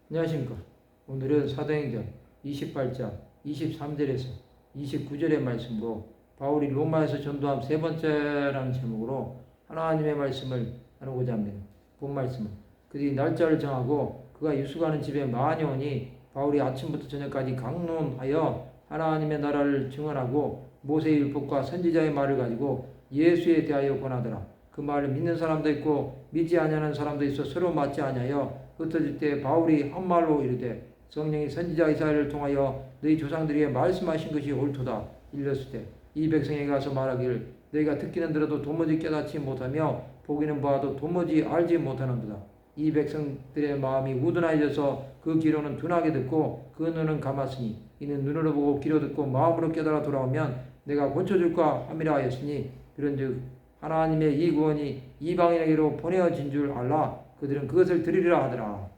안녕하십니까. 오늘은 사도행전 28장 23절에서 29절의 말씀으로 바울이 로마에서 전도함 세 번째라는 제목으로 하나님의 말씀을 나누고자 합니다. 본 말씀은 그들이 날짜를 정하고 그가 유숙하는 집에 많이 오니 바울이 아침부터 저녁까지 강론하여 하나님의 나라를 증언하고 모세의 율법과 선지자의 말을 가지고 예수에 대하여 권하더라. 그 말을 믿는 사람도 있고 믿지 아니하는 사람도 있어 서로 맞지 아니하여 흩어질 때 바울이 한 말로 이르되 성령이 선지자 이사야를 통하여 너희 조상들에게 말씀하신 것이 옳도다 일렀을 때 이 백성에게 가서 말하기를 너희가 듣기는 들어도 도무지 깨닫지 못하며 보기는 보아도 도무지 알지 못하는도다. 이 백성들의 마음이 우둔하여져서 그 귀로는 둔하게 듣고 그 눈은 감았으니 이는 눈으로 보고 귀로 듣고 마음으로 깨달아 돌아오면 내가 고쳐줄까 함이라 하였으니 그런즉 하나님의 이 구원이 이방인에게로 보내어진 줄 알라. 그들은 그것을 들으리라 하더라.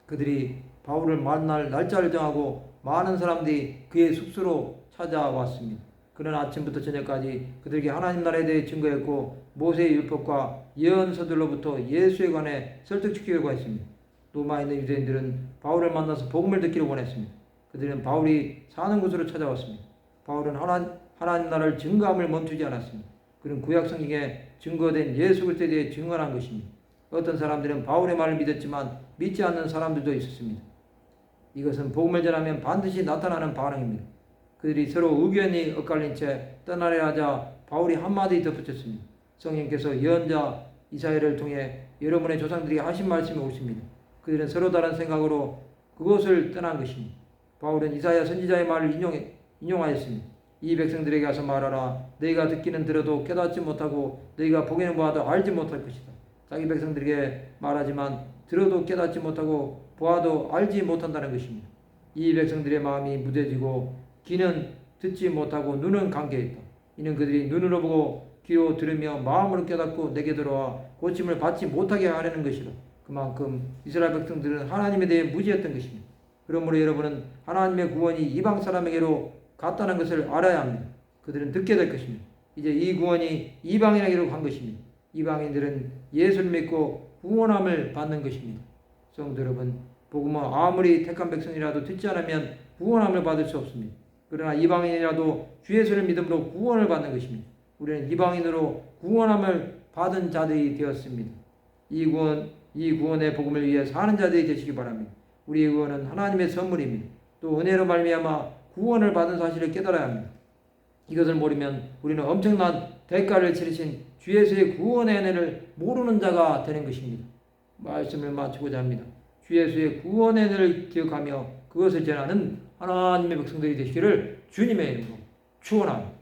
그들이 바울을 만날 날짜를 정하고 많은 사람들이 그의 숙소로 찾아왔습니다. 그는 아침부터 저녁까지 그들에게 하나님 나라에 대해 증거했고 모세의 율법과 예언서들로부터 예수에 관해 설득시키려고 했습니다. 로마에 있는 유대인들은 바울을 만나서 복음을 듣기를 원했습니다. 그들은 바울이 사는 곳으로 찾아왔습니다. 바울은 하나님 나라를 증거함을 멈추지 않았습니다. 그는 구약성경에 증거된 예수 그리스도에 대해 증언한 것입니다. 어떤 사람들은 바울의 말을 믿었지만 믿지 않는 사람들도 있었습니다. 이것은 복음을 전하면 반드시 나타나는 반응입니다. 그들이 서로 의견이 엇갈린 채 떠나려 하자 바울이 한마디 덧붙였습니다. 성령께서 예언자 이사야를 통해 여러분의 조상들이 하신 말씀이 옳습니다. 그들은 서로 다른 생각으로 그것을 떠난 것입니다. 바울은 이사야 선지자의 말을 인용하였습니다. 이 백성들에게 가서 말하라. 너희가 듣기는 들어도 깨닫지 못하고 너희가 보기는 보아도 알지 못할 것이다. 자기 백성들에게 말하지만 들어도 깨닫지 못하고 보아도 알지 못한다는 것입니다. 이 백성들의 마음이 무뎌지고 귀는 듣지 못하고 눈은 감겨있다. 이는 그들이 눈으로 보고 귀로 들으며 마음으로 깨닫고 내게 들어와 고침을 받지 못하게 하려는 것이라. 그만큼 이스라엘 백성들은 하나님에 대해 무지했던 것입니다. 그러므로 여러분은 하나님의 구원이 이방 사람에게로 갔다는 것을 알아야 합니다. 그들은 듣게 될 것입니다. 이제 이 구원이 이방인에게로 간 것입니다. 이방인들은 예수를 믿고 구원함을 받는 것입니다. 성도 여러분, 복음은 아무리 택한 백성이라도 듣지 않으면 구원함을 받을 수 없습니다. 그러나 이방인이라도 주 예수를 믿음으로 구원을 받는 것입니다. 우리는 이방인으로 구원함을 받은 자들이 되었습니다. 이 구원의 복음을 위해 사는 자들이 되시기 바랍니다. 우리의 구원은 하나님의 선물입니다. 또 은혜로 말미암아 구원을 받은 사실을 깨달아야 합니다. 이것을 모르면 우리는 엄청난 대가를 치르신 주 예수의 구원의 은혜를 모르는 자가 되는 것입니다. 말씀을 마치고자 합니다. 주 예수의 구원의 은혜를 기억하며 그것을 전하는 하나님의 백성들이 되시기를 주님의 이름으로 축원합니다.